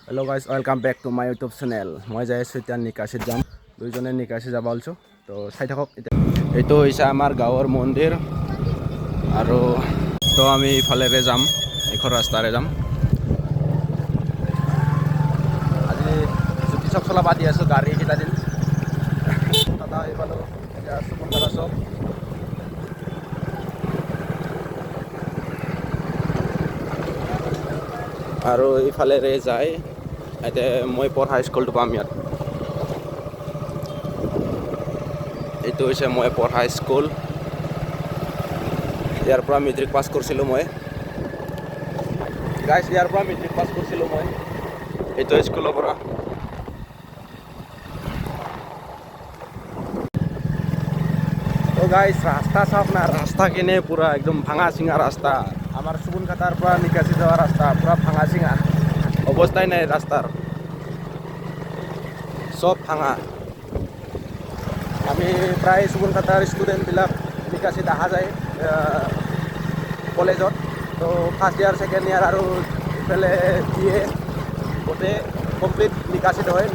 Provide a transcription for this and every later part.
Hello guys, welcome back to my YouTube channel. মই যাই আছোঁ এতিয়া নিকাশীত যাম। দুইজনে নিকাশী যাব ওলাইছোঁ। তো চাই থাকক এতিয়া। এইটো হৈছে আমাৰ গাঁৱৰ মন্দিৰ আৰু তো আমি ইফালেৰে যাম, এইখন ৰাস্তাৰে যাম। আজি জুতি চব চলাব দি আছোঁ গাড়ী কেইটা দিন। দাদা এইফালে এতিয়া সুমন দাদা চব। আৰু ইফালেৰে যায় এতিয়া মই পঢ়া স্কুলটো পাম ইয়াত। এইটো হৈছে মই পঢ়া স্কুল। ইয়াৰ পৰা মেট্ৰিক পাছ কৰিছিলোঁ মই। গাইজ ইয়াৰ পৰা মেট্ৰিক পাছ কৰিছিলোঁ মই এইটো স্কুলৰ পৰা। তো গাইজ ৰাস্তা চাওক না, ৰাস্তা কেনে পুৰা একদম ভাঙা চিঙা ৰাস্তা। আমাৰ চুবুনখাটাৰ পৰা নিকাশী যোৱা ৰাস্তা পুৰা ভাঙা চিঙা, অৱস্থাই নাই ৰাস্তাৰ, চব ভাঙা। আমি প্ৰায় চুবুনখাটাৰ ষ্টুডেণ্টবিলাক নিকাশীত অহা যায় কলেজত। তো ফাৰ্ষ্ট ইয়াৰ ছেকেণ্ড ইয়াৰ আৰু ইফালে দিয়ে গোটেই কমপ্লিট নিকাশীত হয়।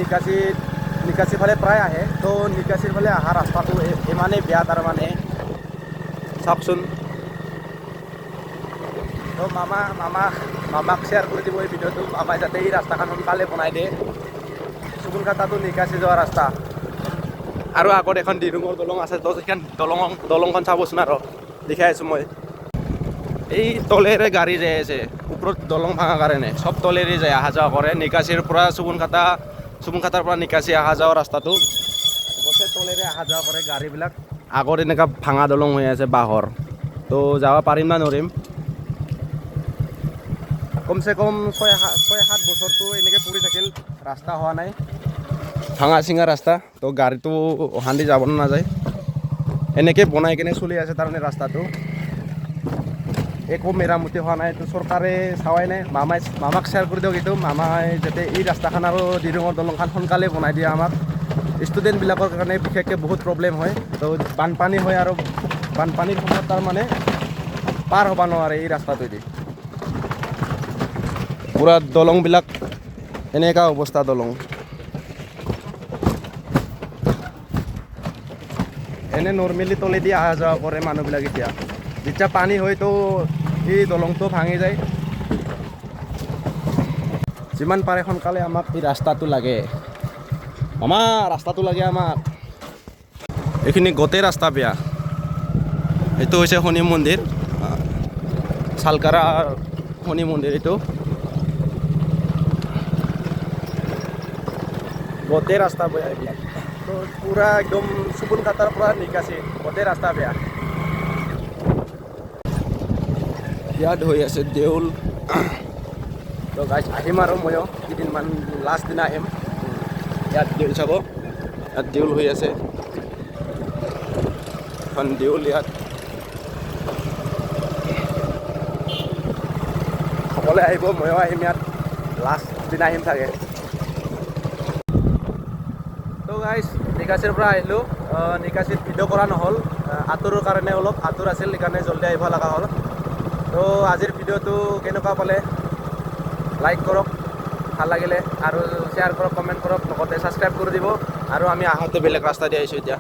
নিকাশীৰ ফালে প্ৰায় আহে। তো নিকাশীৰ ফালে অহা ৰাস্তাটো ইমানেই বেয়া, তাৰমানে চাওকচোন। তো মামাক শ্বেয়াৰ কৰি দিব এই ভিডিঅ'টো, মামাই যাতে এই ৰাস্তাখন সোনকালে বনাই দিয়ে। চুবুনখাটাটো নিকাশী যোৱা ৰাস্তা। আৰু আগত এখন দিৰঙৰ দলং আছে, তো সেইখন দলংখন চাবচোন আৰু দেখাই আছোঁ মই। এই তলেৰে গাড়ী যাই আছে, ওপৰত দলং ভাঙা কাৰণে চব তলেৰে যায়, অহা যোৱা কৰে। নিকাশীৰ পৰা চুবুনখাটাৰ পৰা নিকাশী অহা যোৱা ৰাস্তাটো গোটেই তলেৰে অহা যোৱা কৰে গাড়ীবিলাক। আগত এনেকুৱা ভাঙা দলং হৈ আছে বাঁহৰ, তো যাব পাৰিম না নোৱাৰিম। কমচে কম 6-7 বছৰটো এনেকৈ পৰি থাকিল, ৰাস্তা হোৱা নাই, ভাঙা চিঙা ৰাস্তা। তো গাড়ীটো অহান্দি যাব নাযায়, এনেকৈ বনাই কেনে চলি আছে তাৰমানে ৰাস্তাটো। একো মেৰামতি হোৱা নাই, তো চৰকাৰে চাৱাই নাই। মামাক শ্বেয়াৰ কৰি দিয়ক এইটো, মামাই যাতে এই ৰাস্তাখন আৰু দিৰঙৰ দলংখন সোনকালে বনাই দিয়ে। আমাক ষ্টুডেণ্টবিলাকৰ কাৰণে বিশেষকৈ বহুত প্ৰব্লেম হয়। তো বানপানী হয় আৰু বানপানীৰ সময়ত তাৰমানে পাৰ হ'ব নোৱাৰে এই ৰাস্তাটোৱেদি। পুৰা দলংবিলাক এনেকুৱা অৱস্থা দলং। এনে নৰ্মেলি তলেদি অহা যোৱা কৰে মানুহবিলাক। এতিয়া যেতিয়া পানী হয় তো এই দলংটো ভাঙি যায়। যিমান পাৰে সোনকালে আমাক এই ৰাস্তাটো লাগে, ৰাস্তাটো লাগে আমাক। এইখিনি গোটেই ৰাস্তা বেয়া। এইটো হৈছে শনি মন্দিৰ, চালকাৰা শনি মন্দিৰ। এইটো গোটেই ৰাস্তা বেয়া এইবিলাক। তো পুৰা একদম চুবুনখাটাৰ পৰা নিকাশী গোটেই ৰাস্তা বেয়া। ইয়াত হৈ আছে দেউল। তো গাইজ আহিম আৰু ময়ো কেইদিনমান, লাষ্ট দিনা আহিম ইয়াত দেউল চাব। ইয়াত দেউল হৈ আছে, এখন দেউল ইয়াত। সকলোৱে আহিব, ময়ো আহিম ইয়াত, লাষ্ট দিনা আহিম চাগে। তো গাইজ নিকাশীৰ পৰা আহিলোঁ। নিকাশীত ভিডিঅ' কৰা নহ'ল, আঁতৰৰ কাৰণে, অলপ আঁতৰ আছিল, সেইকাৰণে জলদি আহিব লগা হ'ল। তো আজিৰ ভিডিঅ'টো কেনেকুৱা পালে লাইক কৰক, ভাল লাগিলে, আৰু শ্বেয়াৰ কৰক, কমেণ্ট কৰক, লগতে ছাবস্ক্ৰাইব কৰি দিব। আৰু আমি আহোঁতে বেলেগ ৰাস্তা দি আহিছোঁ এতিয়া।